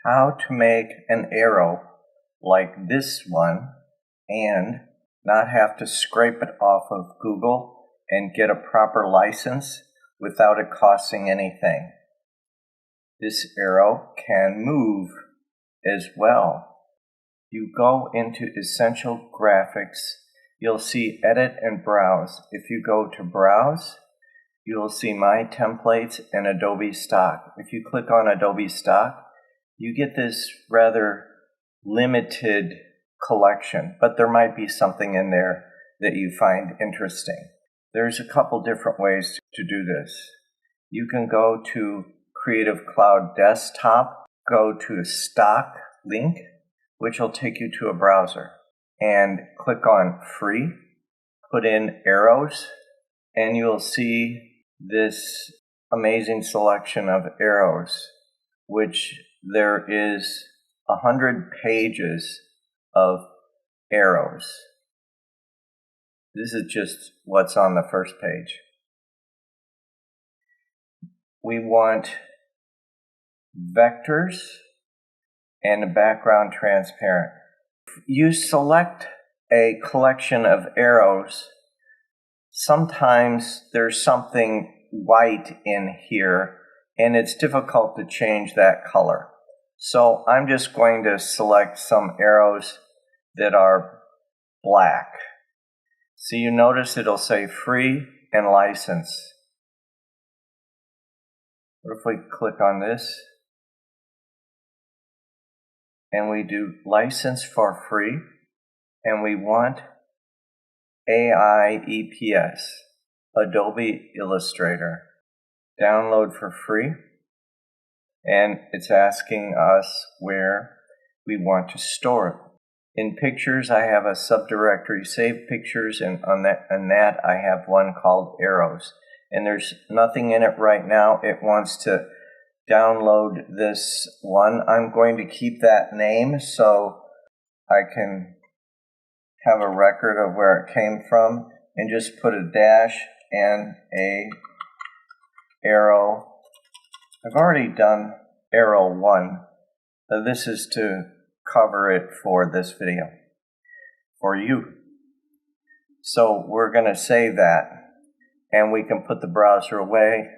how to make an arrow like this one and not have to scrape it off of Google and get a proper license without it costing anything. This arrow can move as well. You go into Essential Graphics, you'll see Edit and Browse. If you go to Browse, you'll see My Templates and Adobe Stock. If you click on Adobe Stock, you get this rather limited collection, but there might be something in there that you find interesting. There's a couple different ways to do this. You can go to Creative Cloud Desktop, go to Stock link, which will take you to a browser, and click on Free, put in arrows, and you'll see this amazing selection of arrows, which there is 100 pages of arrows. This is just what's on the first page. We want vectors and a background transparent. You select a collection of arrows. Sometimes there's something white in here and it's difficult to change that color. So I'm just going to select some arrows that are black. So you notice it'll say free and license. What if we click on this and we do license for free, and we want AIEPS, Adobe Illustrator, download for free, and it's asking us where we want to store it. In Pictures, I have a subdirectory, Save Pictures, and on that I have one called Arrows. And there's nothing in it right now. It wants to download this one. I'm going to keep that name so I can have a record of where it came from, and just put a dash and a arrow. I've already done arrow 1. This is to cover it for this video for you. So we're going to save that, and we can put the browser away.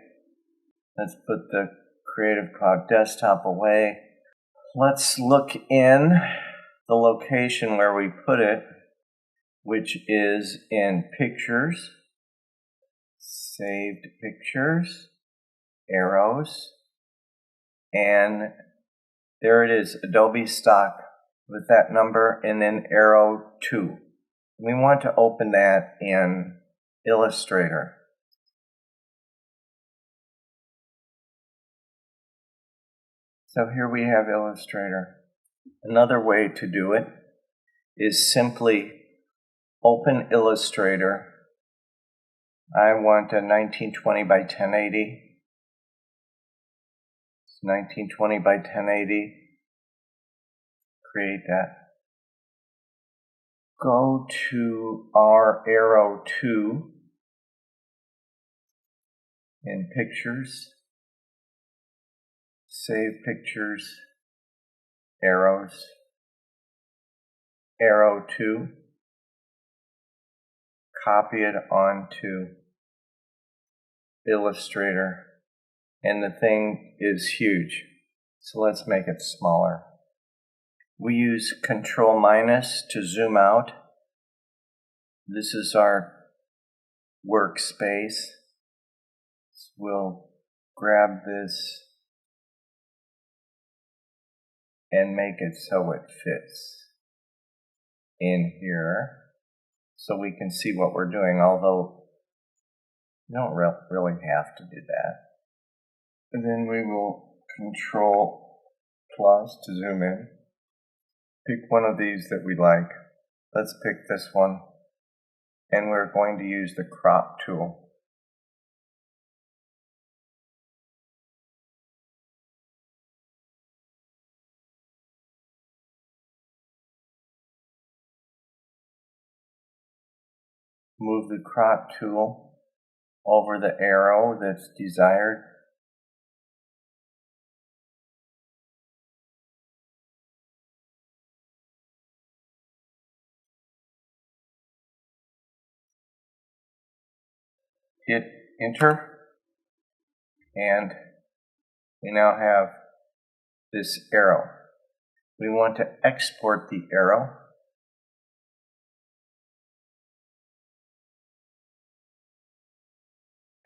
Let's put the Creative Cloud Desktop away. Let's look in the location where we put it, which is in Pictures, Saved Pictures, Arrows, and there it is, Adobe Stock with that number, and then arrow 2. We want to open that in Illustrator. So here we have Illustrator. Another way to do it is simply open Illustrator. I want a 1920 by 1080. 1920 by 1080. Create that. Go to our arrow 2 in Pictures, Save Pictures, Arrows, arrow 2, copy it onto Illustrator. And the thing is huge, so let's make it smaller. We use Control- to zoom out. This is our workspace. So we'll grab this and make it so it fits in here so we can see what we're doing, although you don't really have to do that. And then we will Control+ to zoom in. Pick one of these that we like. Let's pick this one. And we're going to use the crop tool. Move the crop tool over the arrow that's desired. hit enter, and we now have this arrow. We want to export the arrow.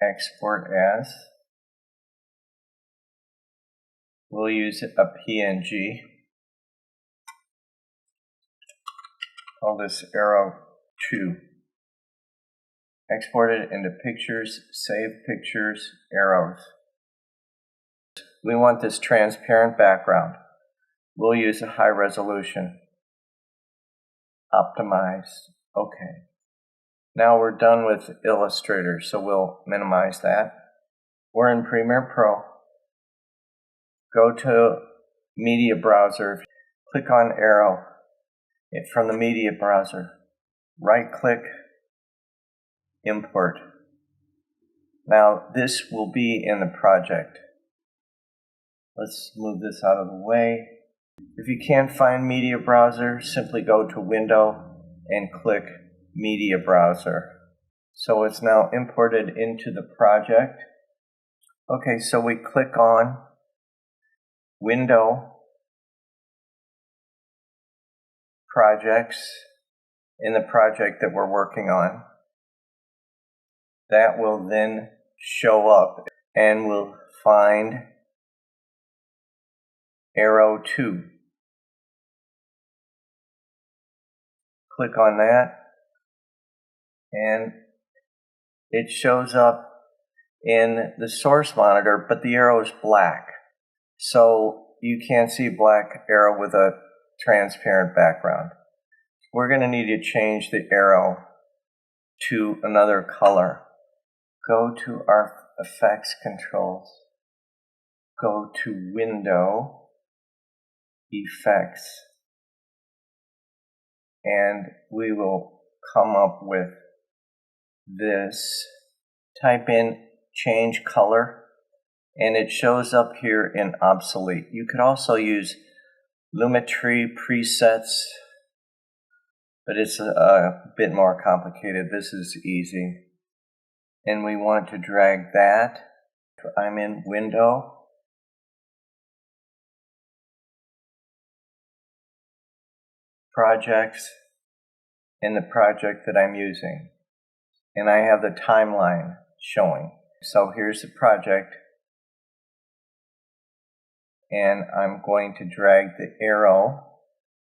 Export as. We'll use a PNG. Call this arrow 2. Export it into pictures, save pictures, arrows. We want this transparent background. We'll use a high resolution. Optimize. Okay. Now we're done with Illustrator, so we'll minimize that. We're in Premiere Pro. Go to Media Browser. Click on Arrow from the Media Browser. Right-click, Import. Now this will be in the project. Let's move this out of the way. If you can't find Media Browser, simply go to Window and click Media Browser. So it's now imported into the project. Okay, so we click on Window, Projects in the project that we're working on. That will then show up, and we'll find Arrow 2. Click on that, and it shows up in the source monitor, but the arrow is black. So you can't see a black arrow with a transparent background. We're going to need to change the arrow to another color. Go to our effects controls. Go to Window, Effects, and we will come up with this. Type in change color, and it shows up here in obsolete. You could also use Lumetri presets, but it's a bit more complicated. This is easy. And we want to drag that. I'm in Window, Projects, in the project that I'm using. And I have the timeline showing. So here's the project. And I'm going to drag the arrow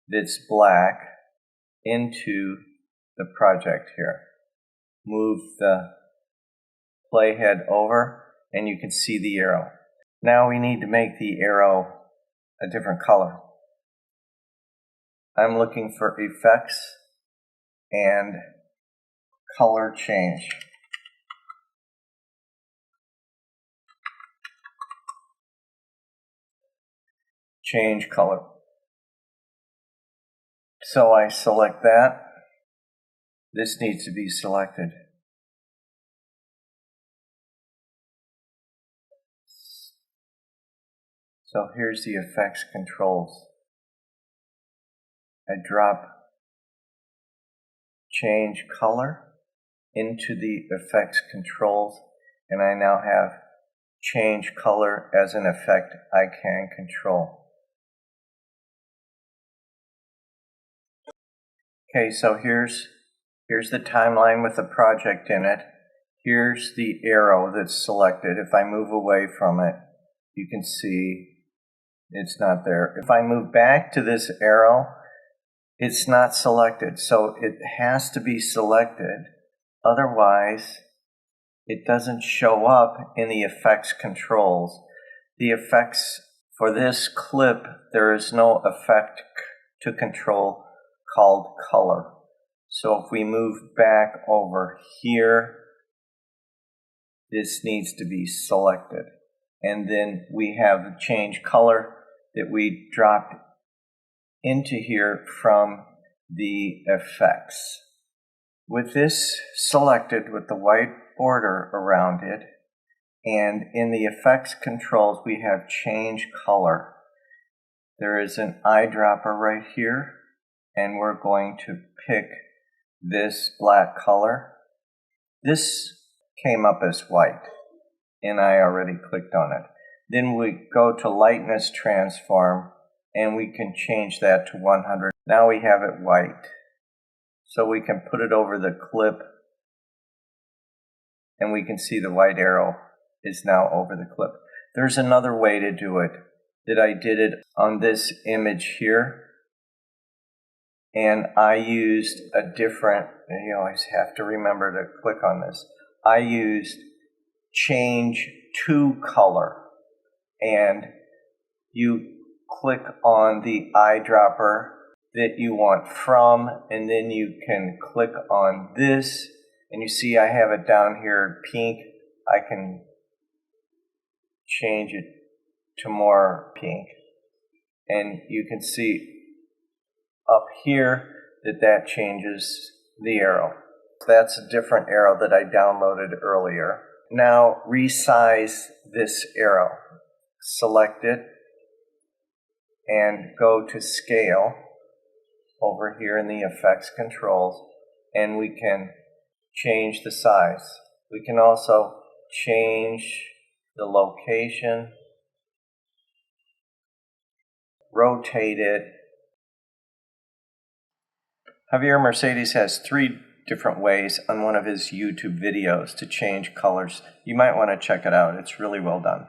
that's black into the project here. Move the playhead over, and you can see the arrow. Now we need to make the arrow a different color. I'm looking for Effects and Color Change. Change color. So I select that. This needs to be selected. So here's the effects controls. I drop change color into the effects controls, and I now have change color as an effect I can control. Okay, so here's the timeline with the project in it. Here's the arrow that's selected. If I move away from it, you can see it's not there. If I move back to this arrow, it's not selected. So it has to be selected. Otherwise, it doesn't show up in the effects controls. The effects for this clip, there is no effect to control called color. So if we move back over here, this needs to be selected. And then we have the change color that we dropped into here from the effects. With this selected with the white border around it, and in the effects controls we have change color. There is an eyedropper right here, and we're going to pick this black color. This came up as white, and I already clicked on it. Then we go to lightness transform, and we can change that to 100. Now we have it white. So we can put it over the clip, and we can see the white arrow is now over the clip. There's another way to do it, that I did it on this image here, and I used a different, and you always have to remember to click on this, I used change to color, and you click on the eyedropper that you want from, and then you can click on this, and you see I have it down here pink. I can change it to more pink, and you can see up here that changes the arrow. That's a different arrow that I downloaded earlier. Now resize this arrow. Select it and go to scale over here in the effects controls, and we can change the size. We can also change the location, rotate it. Javier Mercedes has 3 different ways on one of his YouTube videos to change colors. You might want to check it out. It's really well done.